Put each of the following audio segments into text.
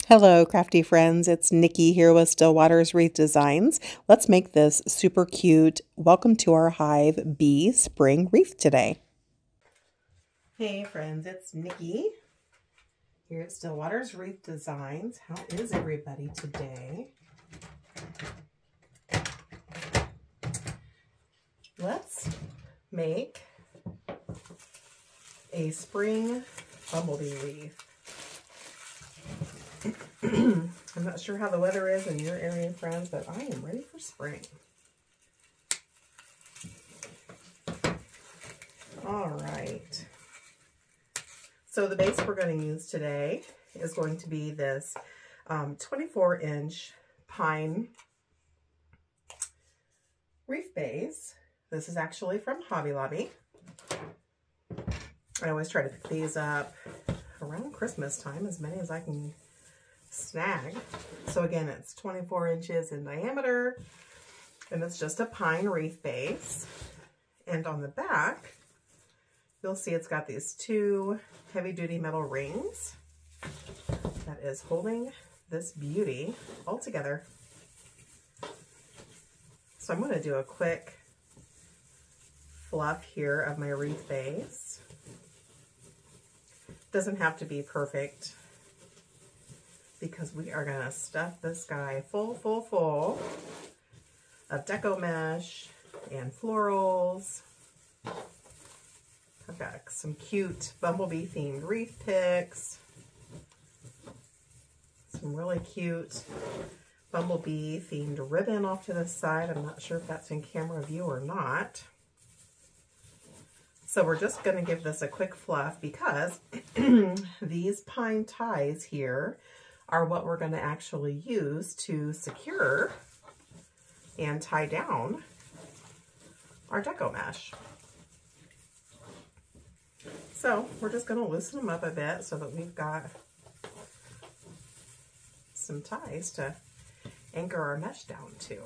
Hello, crafty friends. It's Nikki here with Stillwater's Wreath Designs. Let's make this super cute Welcome to Our Hive bee spring wreath today. Hey friends, it's Nikki here at Stillwater's Wreath Designs. How is everybody today? Let's make a spring bumblebee wreath. I'm not sure how the weather is in your area, friends, but I am ready for spring. All right. So the base we're going to use today is going to be this 24-inch pine wreath base. This is actually from Hobby Lobby. I always try to pick these up around Christmas time, as many as I can snag. So again, it's 24 inches in diameter, and it's just a pine wreath base. And on the back, you'll see it's got these two heavy-duty metal rings that is holding this beauty all together. So I'm going to do a quick fluff here of my wreath base. Doesn't have to be perfect, because we are going to stuff this guy full of Deco Mesh and florals. I've got some cute bumblebee themed wreath picks, some really cute bumblebee themed ribbon off to the side. I'm not sure if that's in camera view or not. So we're just going to give this a quick fluff, because these pine ties here are what we're going to actually use to secure and tie down our Deco Mesh. So we're just going to loosen them up a bit so that we've got some ties to anchor our mesh down to.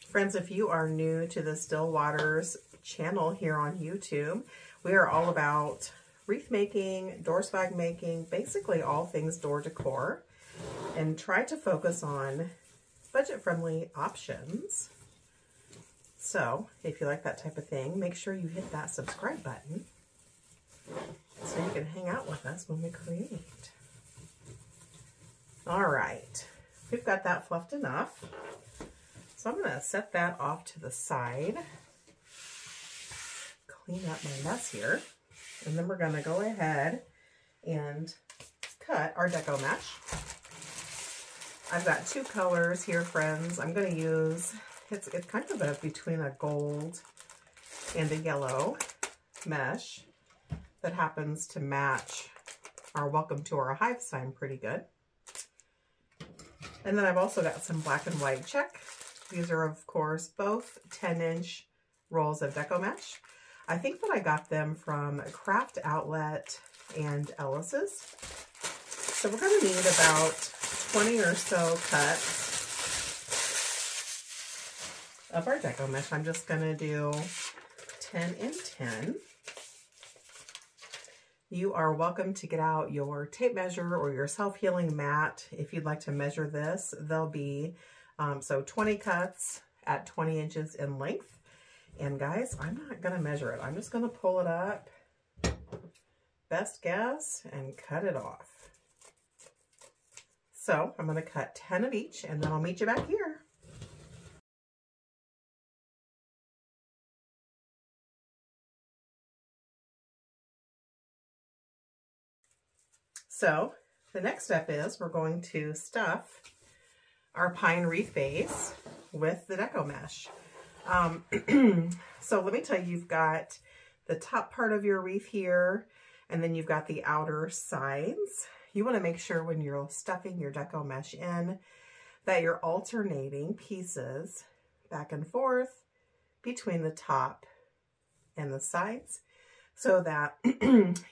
Friends, if you are new to the Stillwater's channel here on YouTube, we are all about wreath making, door swag making, basically all things door decor, and try to focus on budget-friendly options. So if you like that type of thing, make sure you hit that subscribe button so you can hang out with us when we create. All right, we've got that fluffed enough. So I'm going to set that off to the side, clean up my mess here, and then we're going to go ahead and cut our Deco Mesh. I've got two colors here, friends. I'm going to use, it's kind of between a gold and a yellow mesh that happens to match our Welcome to Our Hive sign pretty good. And then I've also got some black and white check. These are, of course, both 10-inch rolls of Deco Mesh. I think that I got them from Craft Outlet and Ellis's. So we're going to need about 20 or so cuts of our Deco Mesh. I'm just going to do 10 and 10. You are welcome to get out your tape measure or your self-healing mat if you'd like to measure this. They'll be so 20 cuts at 20 inches in length. And guys, I'm not going to measure it. I'm just going to pull it up, best guess, and cut it off. So I'm going to cut 10 of each, and then I'll meet you back here. So the next step is we're going to stuff our pine wreath base with the Deco Mesh. So let me tell you, you've got the top part of your wreath here, and then you've got the outer sides. You want to make sure when you're stuffing your Deco Mesh in that you're alternating pieces back and forth between the top and the sides, so that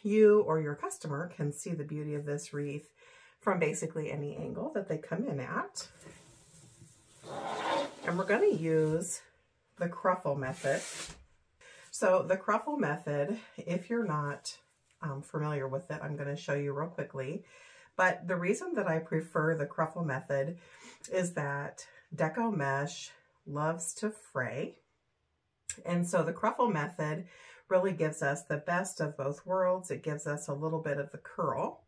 you or your customer can see the beauty of this wreath from basically any angle that they come in at. And we're going to use the Cruffle method. So the Cruffle method, if you're not familiar with it, I'm going to show you real quickly. But the reason that I prefer the Cruffle method is that Deco Mesh loves to fray. And so the Cruffle method really gives us the best of both worlds. It gives us a little bit of the curl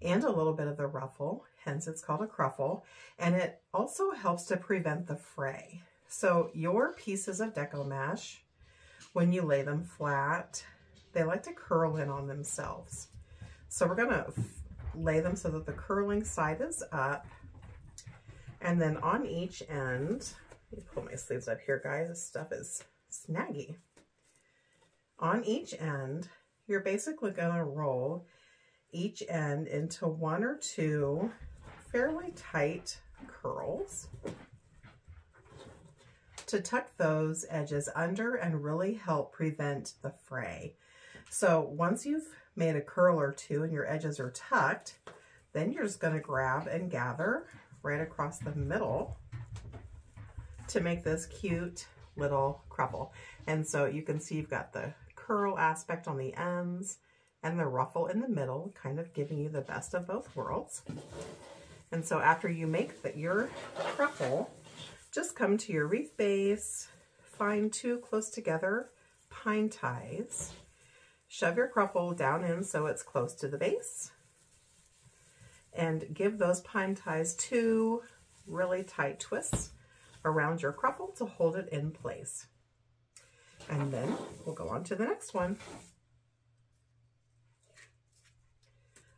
and a little bit of the ruffle, hence it's called a Cruffle. And it also helps to prevent the fray. So your pieces of Deco Mesh, when you lay them flat, they like to curl in on themselves. So we're gonna lay them so that the curling side is up. And then on each end, let me pull my sleeves up here, guys. This stuff is snaggy. On each end, you're basically gonna roll each end into one or two fairly tight curls to tuck those edges under and really help prevent the fray. So once you've made a curl or two and your edges are tucked, then you're just going to grab and gather right across the middle to make this cute little Cruffle. And so you can see you've got the curl aspect on the ends and the ruffle in the middle, kind of giving you the best of both worlds. And so after you make your Cruffle, just come to your wreath base, find two close together pine ties, shove your Cruffle down in so it's close to the base, and give those pine ties two really tight twists around your Cruffle to hold it in place. And then we'll go on to the next one.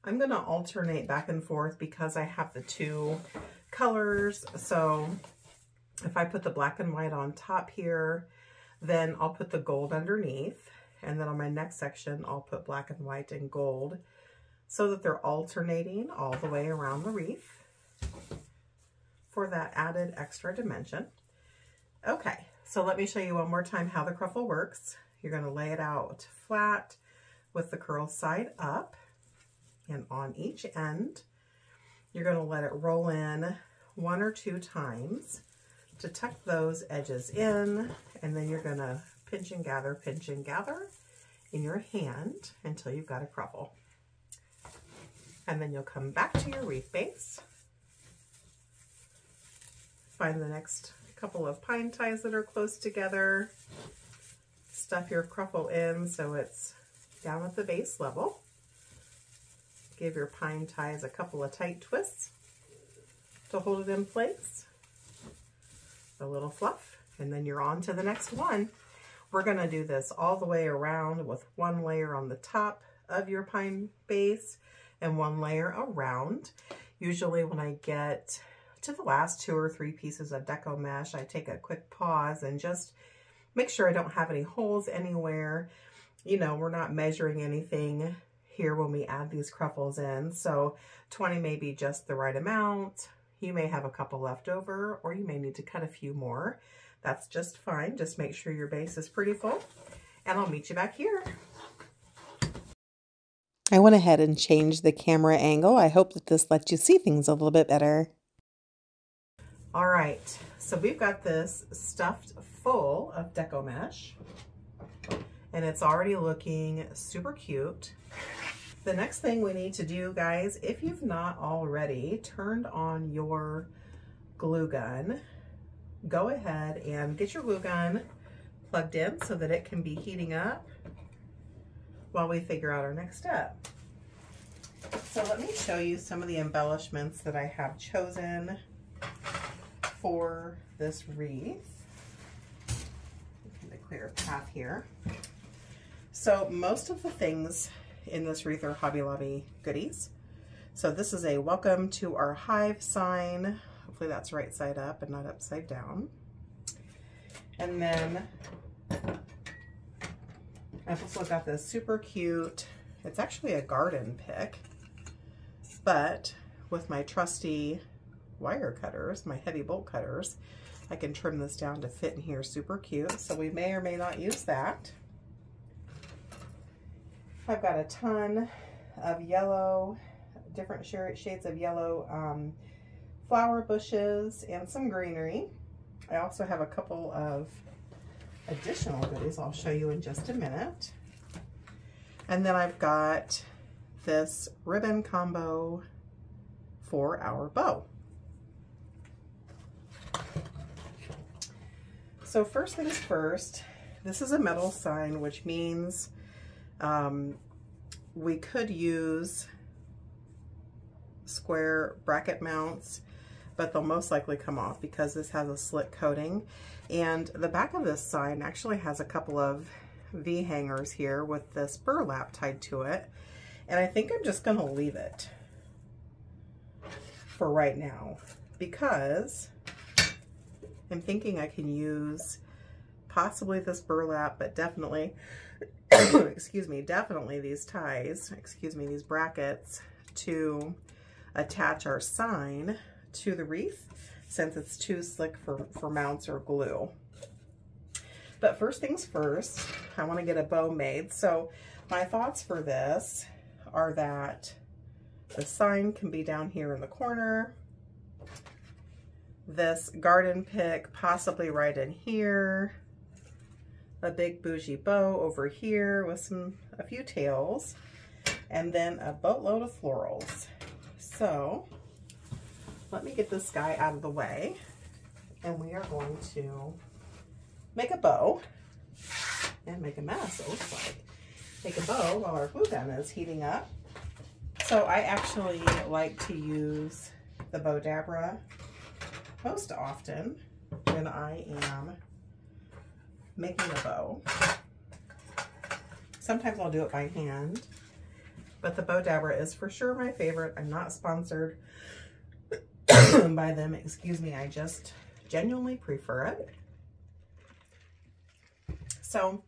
I'm going to alternate back and forth because I have the two colors. So if I put the black and white on top here, then I'll put the gold underneath. And then on my next section, I'll put black and white and gold so that they're alternating all the way around the wreath for that added extra dimension. Okay, so let me show you one more time how the Cruffle works. You're going to lay it out flat with the curl side up, and on each end, you're going to let it roll in one or two times to tuck those edges in, and then you're going to pinch and gather in your hand until you've got a Cruffle. And then you'll come back to your wreath base, find the next couple of pine ties that are close together, stuff your Cruffle in so it's down at the base level. Give your pine ties a couple of tight twists to hold it in place. A little fluff, and then you're on to the next one. We're going to do this all the way around with one layer on the top of your pine base and one layer around. Usually when I get to the last 2 or 3 pieces of Deco Mesh, I take a quick pause and just make sure I don't have any holes anywhere. You know, we're not measuring anything here when we add these Cruffles in, so 20 may be just the right amount. You may have a couple left over, or you may need to cut a few more. That's just fine. Just make sure your base is pretty full, and I'll meet you back here. I went ahead and changed the camera angle. I hope that this lets you see things a little bit better. All right, so we've got this stuffed full of Deco Mesh, and it's already looking super cute. The next thing we need to do, guys, if you've not already turned on your glue gun, go ahead and get your glue gun plugged in so that it can be heating up while we figure out our next step. So let me show you some of the embellishments that I have chosen for this wreath. Kind of clear a path here. So most of the things in this wreath are Hobby Lobby goodies. So this is a welcome to our hive sign. Hopefully that's right side up and not upside down. And then I've also got this super cute, it's actually a garden pick, but with my trusty wire cutters, my heavy bolt cutters, I can trim this down to fit in here super cute. So we may or may not use that. I've got a ton of yellow, different shades of yellow flower bushes and some greenery. I also have a couple of additional goodies I'll show you in just a minute. And then I've got this ribbon combo for our bow. So first things first, this is a metal sign, which means we could use square bracket mounts, but they'll most likely come off because this has a slick coating. And the back of this sign actually has a couple of V hangers here with this burlap tied to it. And I think I'm just gonna leave it for right now because I'm thinking I can use possibly this burlap, but definitely, excuse me, definitely these ties, excuse me, these brackets to attach our sign to the wreath since it's too slick for mounts or glue. But first things first, I want to get a bow made. So my thoughts for this are that the sign can be down here in the corner. This garden pick possibly right in here. A big bougie bow over here with a few tails. And then a boatload of florals. So let me get this guy out of the way. And we are going to make a bow and make a mess, it looks like. Make a bow while our glue gun is heating up. So I actually like to use the bow dabra most often when I am making a bow. Sometimes I'll do it by hand, but the bow dabra is for sure my favorite. I'm not sponsored by them, excuse me, I just genuinely prefer it. So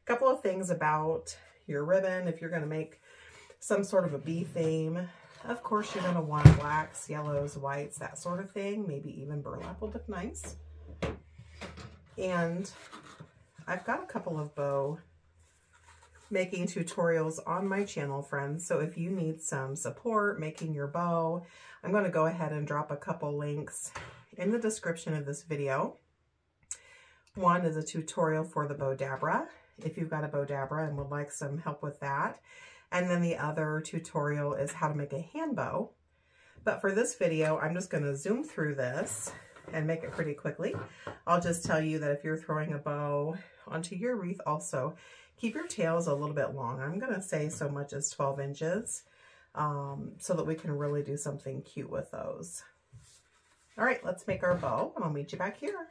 a couple of things about your ribbon. If you're going to make some sort of a bee theme, of course you're going to want blacks, yellows, whites, that sort of thing. Maybe even burlap will look nice. And I've got a couple of bow making tutorials on my channel, friends. So if you need some support making your bow, I'm going to go ahead and drop a couple links in the description of this video. One is a tutorial for the bow dabra, if you've got a bow dabra and would like some help with that. And then the other tutorial is how to make a hand bow. But for this video, I'm just going to zoom through this and make it pretty quickly. I'll just tell you that if you're throwing a bow onto your wreath also, keep your tails a little bit long. I'm going to say so much as 12 inches so that we can really do something cute with those. All right, let's make our bow and I'll meet you back here.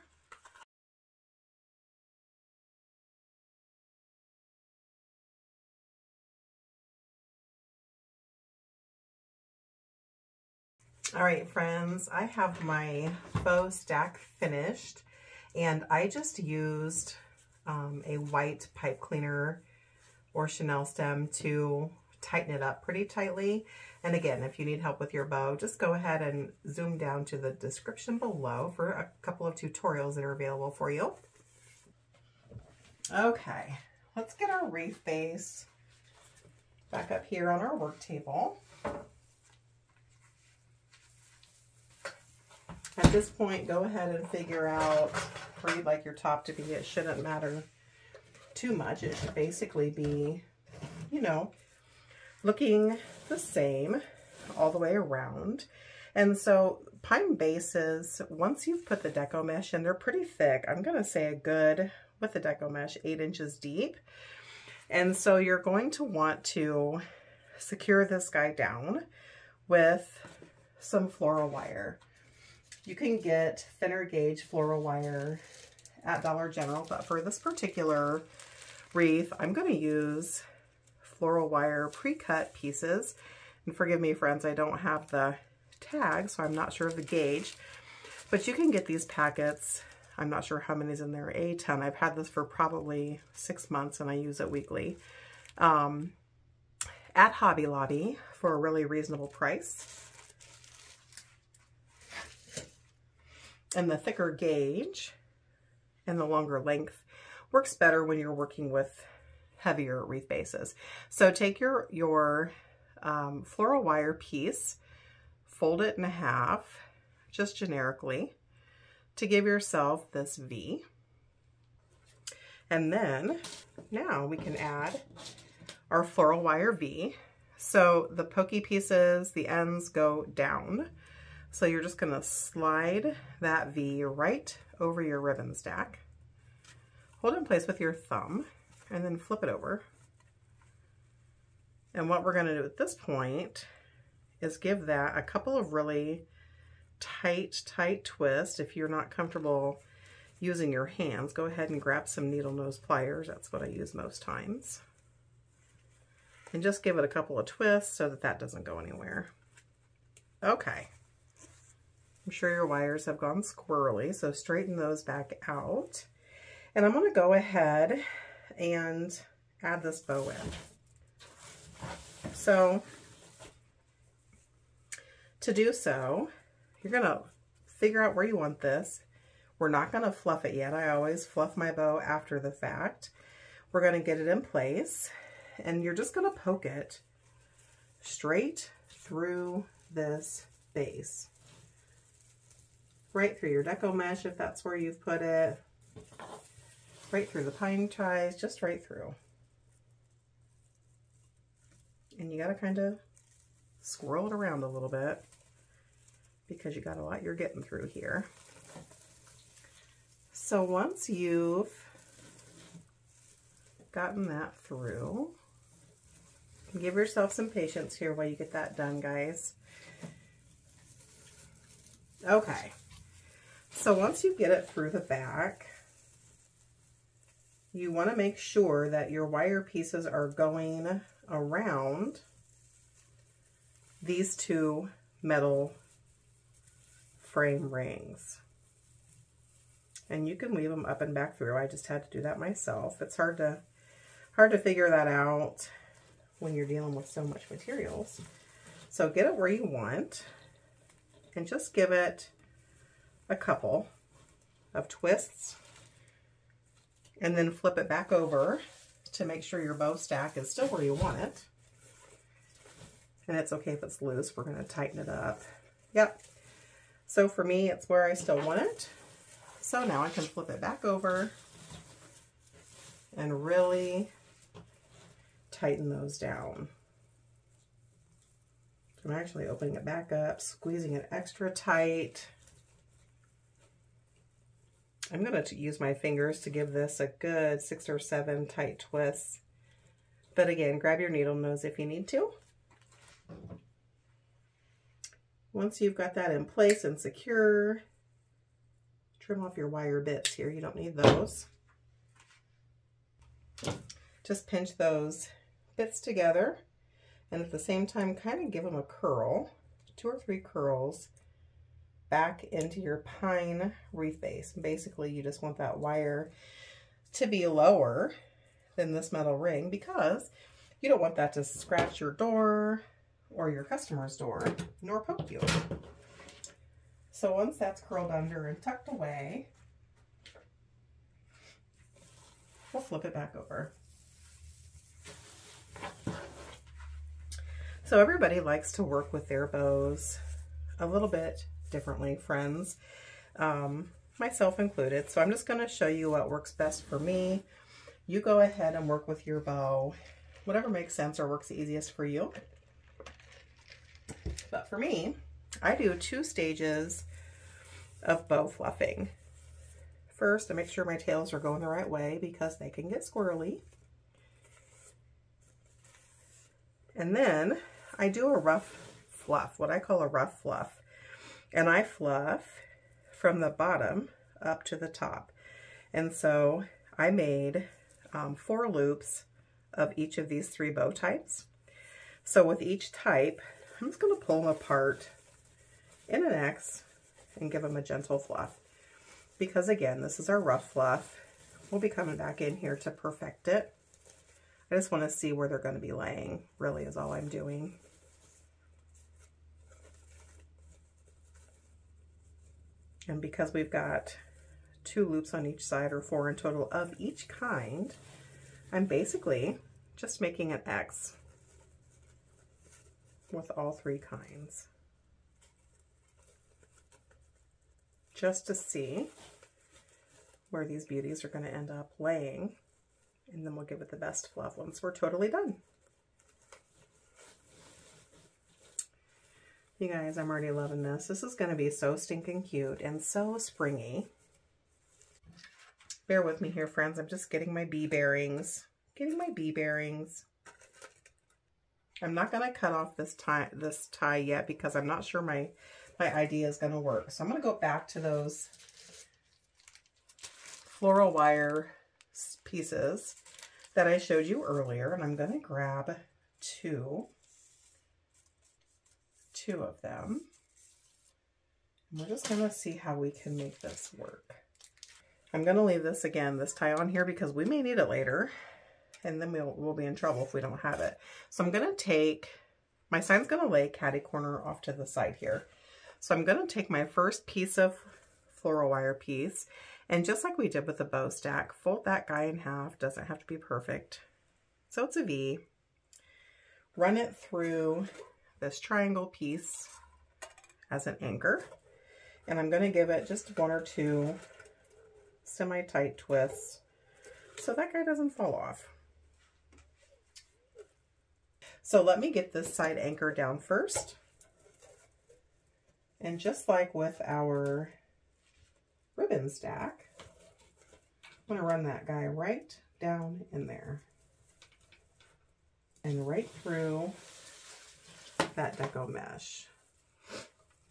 All right, friends, I have my bow stack finished and I just used a white pipe cleaner or Chanel stem to tighten it up pretty tightly. And again, if you need help with your bow, just go ahead and zoom down to the description below for a couple of tutorials that are available for you. Okay, let's get our wreath base back up here on our work table. At this point, go ahead and figure out where you'd like your top to be. It shouldn't matter too much. It should basically be, you know, looking the same all the way around. And so pine bases, once you've put the Deco Mesh in, they're pretty thick. I'm going to say a good, with the Deco Mesh, 8 inches deep. And so you're going to want to secure this guy down with some floral wire. You can get thinner gauge floral wire at Dollar General, but for this particular wreath, I'm going to use floral wire pre-cut pieces. And forgive me, friends, I don't have the tag, so I'm not sure of the gauge, but you can get these packets. I'm not sure how many's in there, a ton. I've had this for probably 6 months and I use it weekly at Hobby Lobby for a really reasonable price. And the thicker gauge and the longer length works better when you're working with heavier wreath bases. So take your floral wire piece, fold it in half, just generically, to give yourself this V. And then now we can add our floral wire V. So the pokey pieces, the ends go down. So you're just gonna slide that V right over your ribbon stack. Hold it in place with your thumb and then flip it over. And what we're gonna do at this point is give that a couple of really tight twists. If you're not comfortable using your hands, go ahead and grab some needle nose pliers. That's what I use most times. And just give it a couple of twists so that that doesn't go anywhere. Okay. I'm sure your wires have gone squirrely, so straighten those back out. And I'm gonna go ahead and add this bow in. So to do so, you're gonna figure out where you want this. We're not gonna fluff it yet. I always fluff my bow after the fact. We're gonna get it in place, and you're just gonna poke it straight through this base. Right through your Deco Mesh, if that's where you've put it. Right through the pine ties, just right through. And you gotta kind of swirl it around a little bit because you got a lot you're getting through here. So once you've gotten that through, give yourself some patience here while you get that done, guys. Okay, so once you get it through the back, you want to make sure that your wire pieces are going around these two metal frame rings. And you can weave them up and back through. I just had to do that myself. It's hard to figure that out when you're dealing with so much materials. So get it where you want and just give it a couple of twists and then flip it back over to make sure your bow stack is still where you want it. And it's okay if it's loose. We're going to tighten it up. Yep. So for me, it's where I still want it. So now I can flip it back over and really tighten those down. I'm actually opening it back up, squeezing it extra tight. I'm going to use my fingers to give this a good 6 or 7 tight twists. But again, grab your needle nose if you need to. Once you've got that in place and secure, trim off your wire bits here. You don't need those. Just pinch those bits together and at the same time kind of give them a curl, 2 or 3 curls back into your pine wreath base. Basically, you just want that wire to be lower than this metal ring because you don't want that to scratch your door or your customer's door, nor poke you. So once that's curled under and tucked away, we'll flip it back over. So everybody likes to work with their bows a little bit differently, friends, myself included. So I'm just going to show you what works best for me. You go ahead and work with your bow, whatever makes sense or works easiest for you. But for me, I do 2 stages of bow fluffing. First, I make sure my tails are going the right way because they can get squirrely. And then I do a rough fluff, what I call a rough fluff. And I fluff from the bottom up to the top. And so I made 4 loops of each of these 3 bow types. So with each type, I'm just going to pull them apart in an X and give them a gentle fluff. Because again, this is our rough fluff. We'll be coming back in here to perfect it. I just want to see where they're going to be laying, really is all I'm doing. And because we've got 2 loops on each side, or 4 in total of each kind, I'm basically just making an X with all 3 kinds. Just to see where these beauties are going to end up laying. And then we'll give it the best fluff once we're totally done. You guys, I'm already loving this. This is going to be so stinking cute and so springy. Bear with me here, friends. I'm just getting my bee bearings. I'm not going to cut off this tie yet because I'm not sure my idea is going to work. So I'm going to go back to those floral wire pieces that I showed you earlier, and I'm going to grab two of them. And we're just going to see how we can make this work. I'm going to leave this tie on here because we may need it later, and then we'll be in trouble if we don't have it. So I'm going to take, my sign's going to lay catty corner off to the side here. So I'm going to take my first piece of floral wire piece, and just like we did with the bow stack, fold that guy in half. Doesn't have to be perfect. So it's a V. Run it through this triangle piece as an anchor, and I'm going to give it just 1 or 2 semi-tight twists so that guy doesn't fall off. So let me get this side anchor down first, and just like with our ribbon stack, I'm going to run that guy right down in there and right through that Deco Mesh.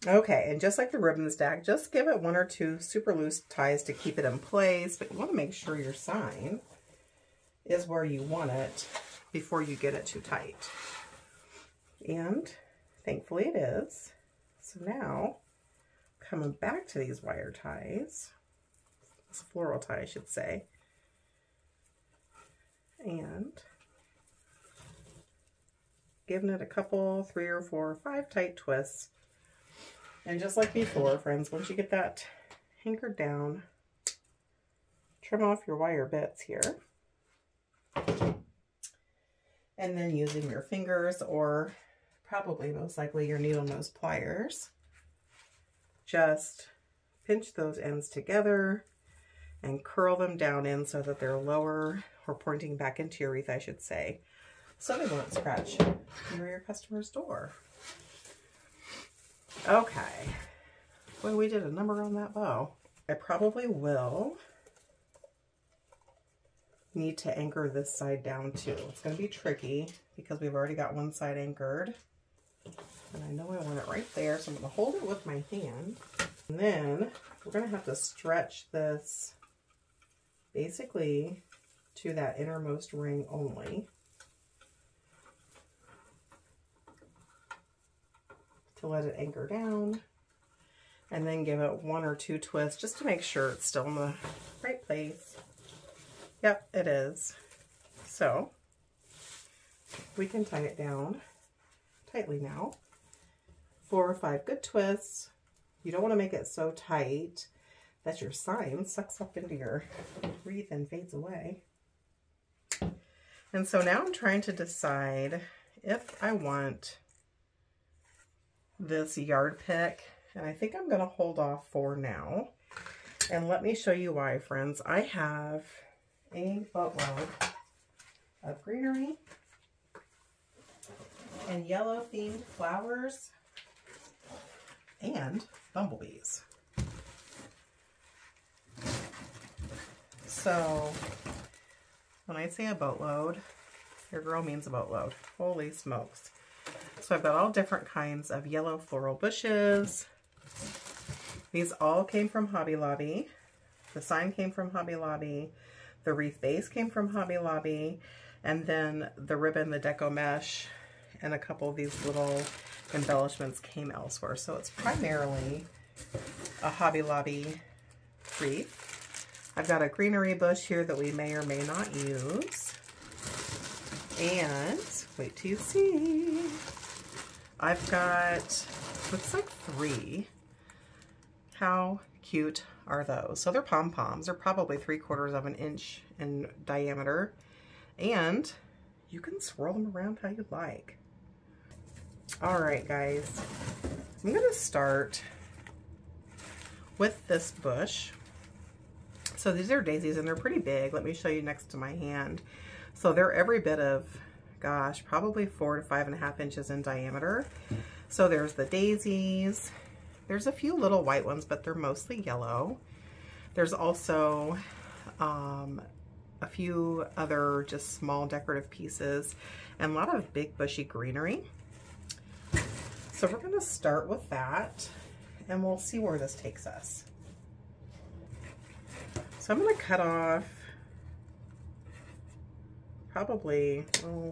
Okay, and just like the ribbon stack, just give it 1 or 2 super loose ties to keep it in place, but you want to make sure your sign is where you want it before you get it too tight. And thankfully it is. So now, coming back to these wire ties, this floral tie I should say, and giving it a couple, 3 or 4 or 5 tight twists. And just like before, friends, once you get that anchored down, trim off your wire bits here. And then using your fingers, or probably most likely your needle nose pliers, just pinch those ends together and curl them down in so that they're lower, or pointing back into your wreath, I should say, so they won't scratch near your customer's door. Okay, well, we did a number on that bow. I probably will need to anchor this side down too. It's going to be tricky because we've already got one side anchored, and I know I want it right there, so I'm going to hold it with my hand, and then we're going to have to stretch this basically to that innermost ring only to let it anchor down, and then give it 1 or 2 twists just to make sure it's still in the right place. Yep, it is. So we can tie it down tightly now. 4 or 5 good twists. You don't want to make it so tight that your sign sucks up into your wreath and fades away. And so now I'm trying to decide if I want this yard pick, and I think I'm going to hold off for now. And let me show you why, friends. I have a boatload of greenery and yellow themed flowers and bumblebees. So when I say a boatload, your girl means a boatload. Holy smokes. So I've got all different kinds of yellow floral bushes. These all came from Hobby Lobby. The sign came from Hobby Lobby. The wreath base came from Hobby Lobby. And then the ribbon, the Deco Mesh, and a couple of these little embellishments came elsewhere. So it's primarily a Hobby Lobby wreath. I've got a greenery bush here that we may or may not use. And wait till you see. I've got, looks like 3. How cute are those? So they're pom-poms. They're probably 3/4 of an inch in diameter. And you can swirl them around how you like. All right, guys. I'm going to start with this bush. So these are daisies and they're pretty big. Let me show you next to my hand. So they're every bit of, gosh, probably 4 to 5.5 inches in diameter. So there's the daisies. There's a few little white ones, but they're mostly yellow. There's also a few other just small decorative pieces and a lot of big bushy greenery. So we're going to start with that and we'll see where this takes us. So I'm going to cut off probably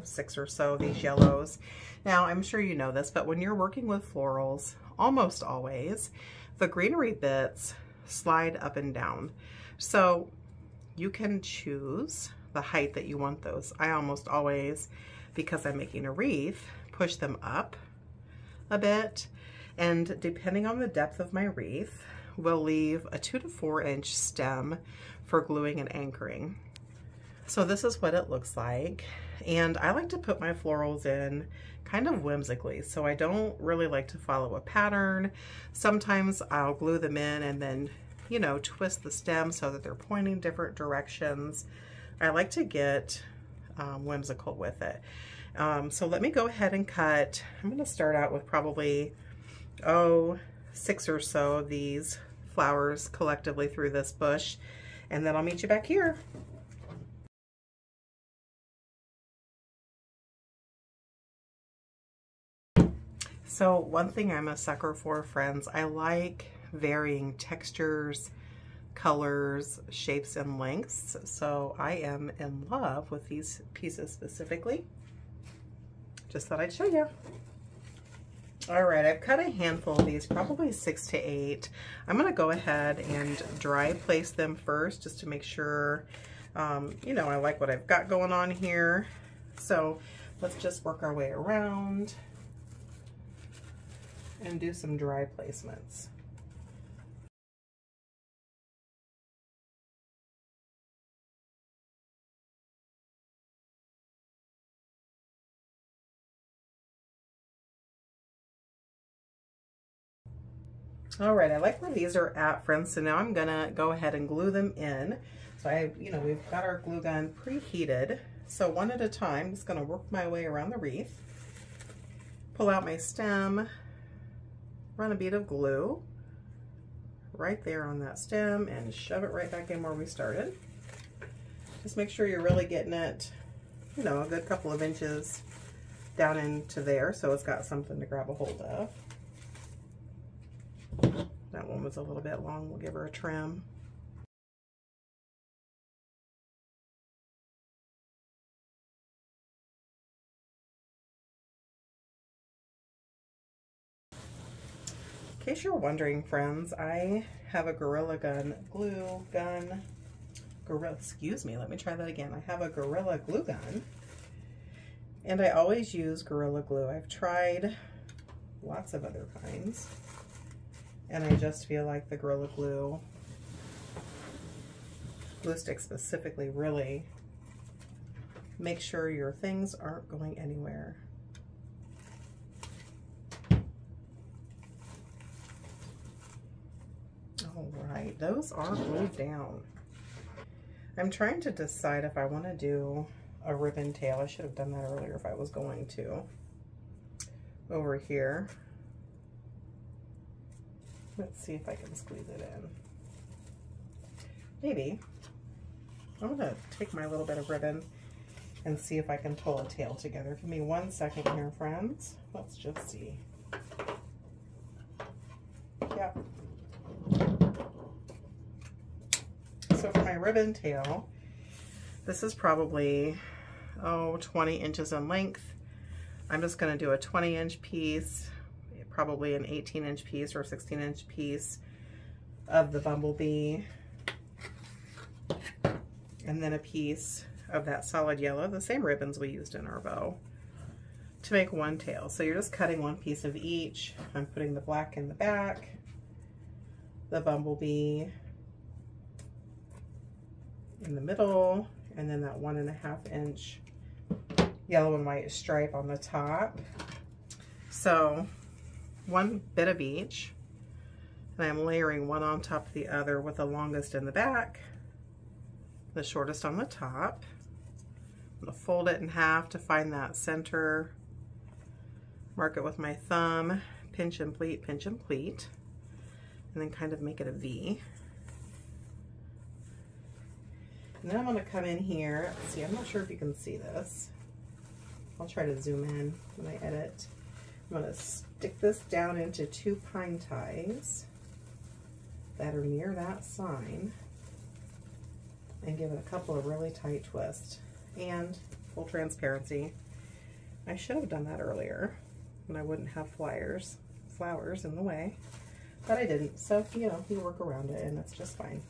6 or so of these yellows. Now I'm sure you know this, but when you're working with florals, almost always the greenery bits slide up and down. So you can choose the height that you want those. I almost always, because I'm making a wreath, push them up a bit, and depending on the depth of my wreath, we'll leave a 2 to 4 inch stem for gluing and anchoring. So this is what it looks like, and I like to put my florals in kind of whimsically, so I don't really like to follow a pattern. Sometimes I'll glue them in and then, you know, twist the stem so that they're pointing different directions. I like to get whimsical with it. So let me go ahead and cut. I'm going to start out with probably 6 or so of these flowers collectively through this bush, and then I'll meet you back here. So one thing I'm a sucker for, friends, I like varying textures, colors, shapes, and lengths. So I am in love with these pieces specifically. Just thought I'd show you. All right, I've cut a handful of these, probably 6 to 8. I'm gonna go ahead and dry place them first just to make sure, you know, I like what I've got going on here. So let's just work our way around and do some dry placements. All right, I like where these are at, friends. So now I'm gonna go ahead and glue them in. So we've got our glue gun preheated. So one at a time, I'm just gonna work my way around the wreath. Pull out my stem, run a bead of glue right there on that stem and shove it right back in where we started. Just make sure you're really getting it, you know, a good couple of inches down into there so it's got something to grab a hold of. That one was a little bit long, we'll give her a trim. In case you're wondering, friends, I have a Gorilla glue gun. Let me try that again. I have a Gorilla glue gun, and I always use Gorilla glue. I've tried lots of other kinds, and I just feel like the Gorilla glue stick specifically really make sure your things aren't going anywhere. All right, those are glued down. I'm trying to decide if I want to do a ribbon tail. I should have done that earlier if I was going to. Over here. Let's see if I can squeeze it in. Maybe. I'm going to take my little bit of ribbon and see if I can pull a tail together. Give me 1 second here, friends. Let's just see. Yep. So for my ribbon tail, this is probably, 20 inches in length. I'm just going to do a 20-inch piece, probably an 18-inch piece or a 16-inch piece of the bumblebee, and then a piece of that solid yellow, the same ribbons we used in our bow, to make one tail. So you're just cutting one piece of each. I'm putting the black in the back, the bumblebee in the middle, and then that 1.5 inch yellow and white stripe on the top. So one bit of each, and I'm layering one on top of the other with the longest in the back, the shortest on the top. I'm going to fold it in half to find that center Mark it with my thumb, pinch and pleat, and then kind of make it a V. And then I'm going to come in here. Let's see, I'm not sure if you can see this. I'll try to zoom in when I edit. I'm going to stick this down into 2 pine ties that are near that sign and give it a couple of really tight twists. And full transparency, I should have done that earlier when I wouldn't have flowers in the way, but I didn't. So, you know, you work around it and it's just fine.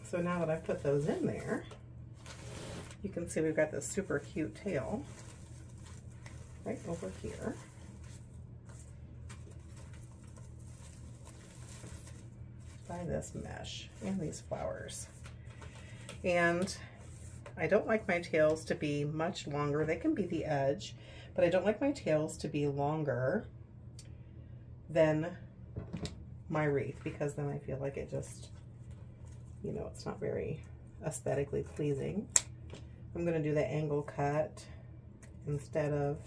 So now that I've put those in there, you can see we've got this super cute tail right over here. By this mesh and these flowers. And I don't like my tails to be much longer. They can be the edge, but I don't like my tails to be longer than my wreath, because then I feel like it just, you know, it's not very aesthetically pleasing. I'm going to do the angle cut instead of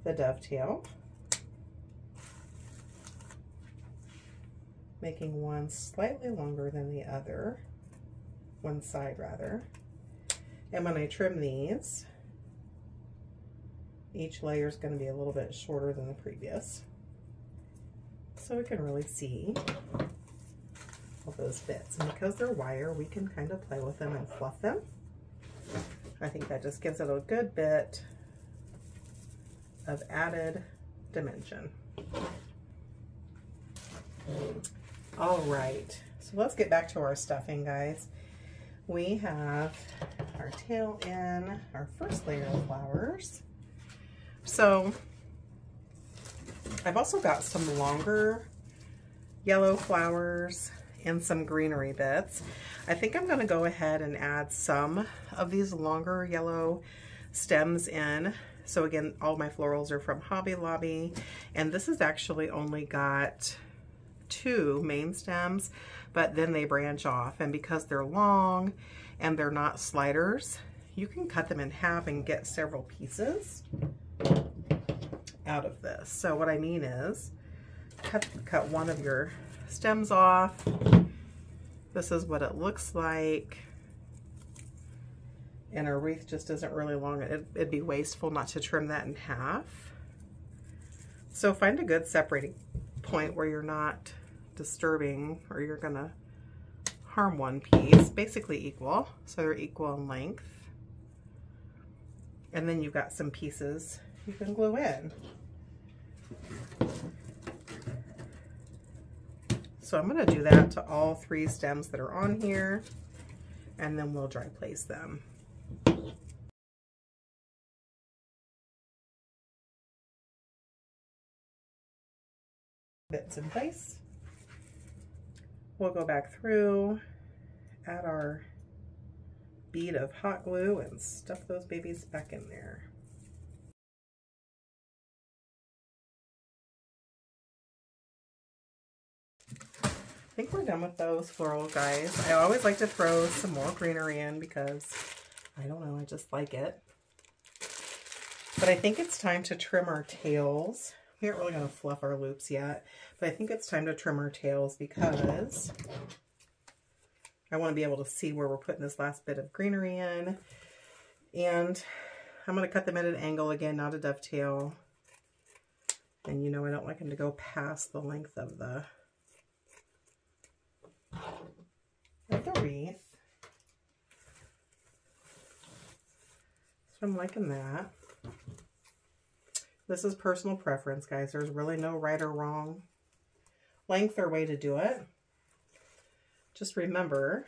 the dovetail, making one slightly longer than the other, one side rather. And when I trim these, each layer is going to be a little bit shorter than the previous, so we can really see all those bits. And because they're wire, we can kind of play with them and fluff them. I think that just gives it a good bit of added dimension. All right, so let's get back to our stuffing, guys. We have our tail in, our first layer of flowers. So I've also got some longer yellow flowers and some greenery bits. I think I'm going to go ahead and add some of these longer yellow stems in. So again, all my florals are from Hobby Lobby, and this has actually only got 2 main stems, but then they branch off, and because they're long and they're not sliders, you can cut them in half and get several pieces out of this. So what I mean is cut one of your stems off. This is what it looks like. And our wreath just isn't really long. It'd be wasteful not to trim that in half. So find a good separating point where you're not disturbing or you're gonna harm one piece. Basically equal, so they're equal in length. And then you've got some pieces you can glue in. So I'm gonna do that to all 3 stems that are on here, and then we'll dry place them. Bits in place. We'll go back through, add our bead of hot glue, and stuff those babies back in there. I think we're done with those floral guys. I always like to throw some more greenery in because, I don't know, I just like it. But I think it's time to trim our tails. We aren't really going to fluff our loops yet, but I think it's time to trim our tails because I want to be able to see where we're putting this last bit of greenery in. And I'm going to cut them at an angle again, not a dovetail. And you know I don't like them to go past the length of the wreath. So I'm liking that. This is personal preference, guys. There's really no right or wrong length or way to do it. Just remember,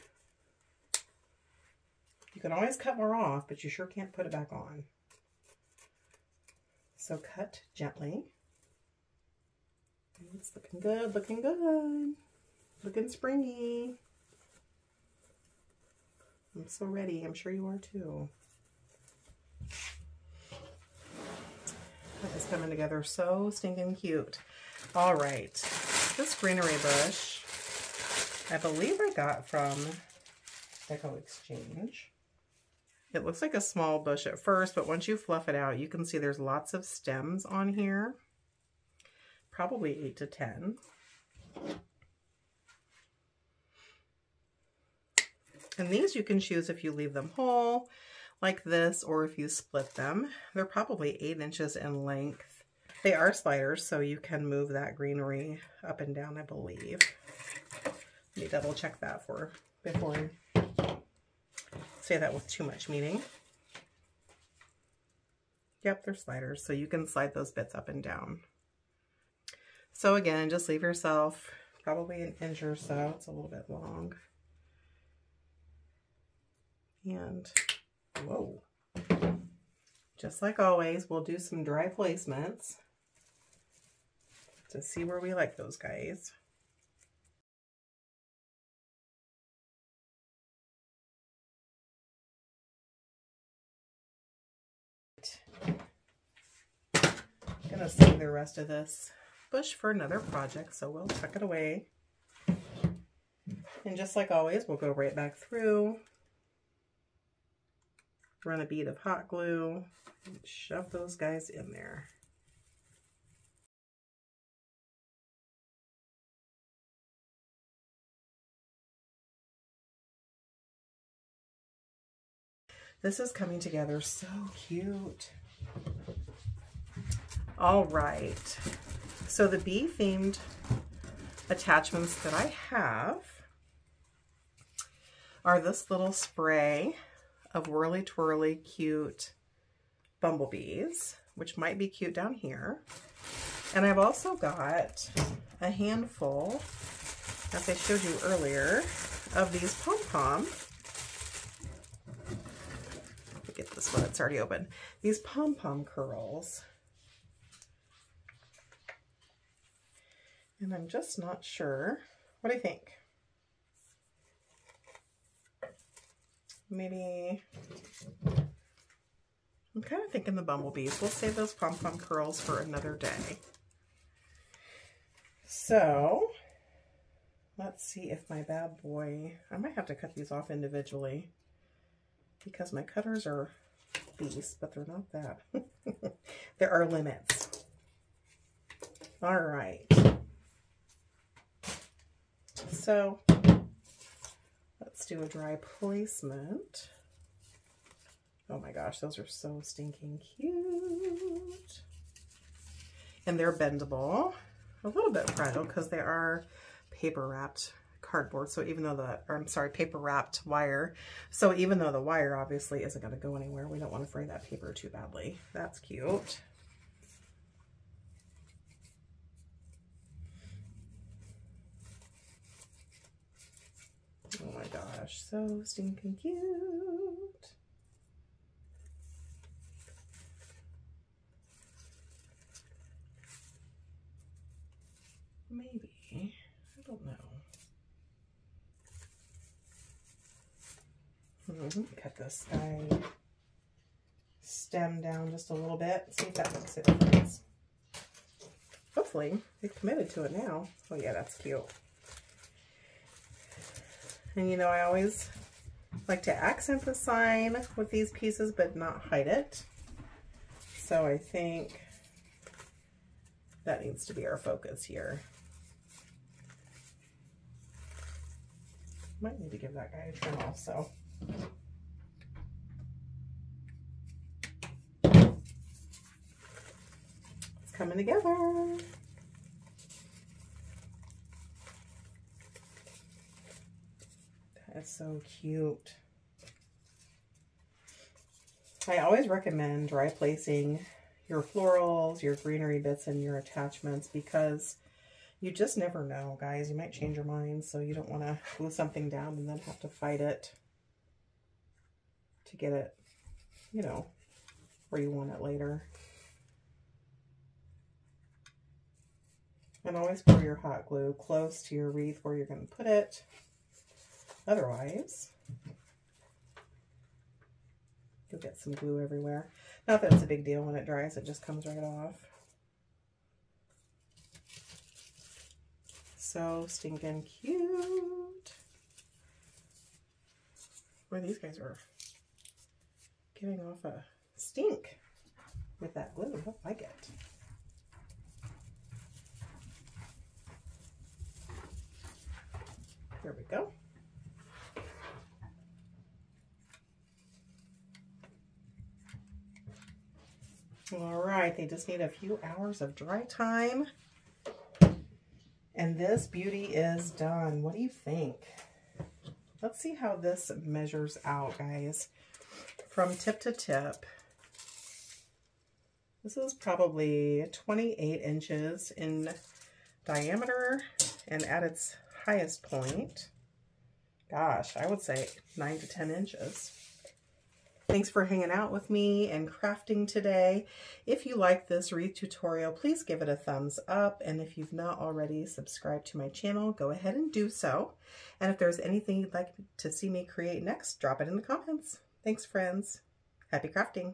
you can always cut more off, but you sure can't put it back on. So cut gently. It's looking good, looking good. Looking springy. I'm so ready. I'm sure you are too. That is coming together so stinking cute. All right. This greenery bush, I believe I got from Deco Exchange. It looks like a small bush at first, but once you fluff it out, you can see there's lots of stems on here. Probably 8 to 10. And these you can choose if you leave them whole, like this, or if you split them. They're probably 8 inches in length. They are sliders, so you can move that greenery up and down, I believe. Let me double check that before I say that with too much meaning. Yep, they're sliders, so you can slide those bits up and down. So again, just leave yourself probably an inch or so. It's a little bit long. And whoa, just like always, we'll do some dry placements to see where we like those guys. I'm gonna save the rest of this bush for another project, so we'll tuck it away. And just like always, we'll go right back through, run a bead of hot glue, and shove those guys in there. This is coming together so cute. All right, so the bee themed attachments that I have are this little spray of whirly twirly cute bumblebees, which might be cute down here. And I've also got a handful, as I showed you earlier, of these pom-pom. Let me get this one, it's already open. These pom-pom curls. And I'm just not sure. What do you think? Maybe, I'm kind of thinking the bumblebees. We'll save those pom-pom curls for another day. So, let's see if my bad boy, I might have to cut these off individually because my cutters are beasts, but they're not that. There are limits. All right. So, let's do a dry placement. Oh my gosh, those are so stinking cute. And they're bendable, a little bit fragile because they are paper wrapped cardboard. So even though paper wrapped wire. So even though the wire obviously isn't going to go anywhere, we don't want to fray that paper too badly. That's cute. Oh my gosh, so stinking cute. Maybe, I don't know. Cut this guy stem down just a little bit, see if that makes a difference. Hopefully, they've committed to it now. Oh yeah, that's cute. And you know, I always like to accent the sign with these pieces, but not hide it. So I think that needs to be our focus here. Might need to give that guy a trim also. It's coming together. That's so cute. I always recommend dry placing your florals, your greenery bits, and your attachments because you just never know, guys. You might change your mind, so you don't want to glue something down and then have to fight it to get it, you know, where you want it later. And always pour your hot glue close to your wreath where you're going to put it. Otherwise, you'll get some glue everywhere. Not that it's a big deal when it dries, it just comes right off. So stinking cute. Boy, these guys are giving off a stink with that glue. I don't like it. There we go. All right, they just need a few hours of dry time. And this beauty is done. What do you think? Let's see how this measures out, guys. From tip to tip. This is probably 28 inches in diameter, and at its highest point, gosh, I would say 9 to 10 inches. Thanks for hanging out with me and crafting today. If you like this wreath tutorial, please give it a thumbs up. And if you've not already subscribed to my channel, go ahead and do so. And if there's anything you'd like to see me create next, drop it in the comments. Thanks, friends. Happy crafting.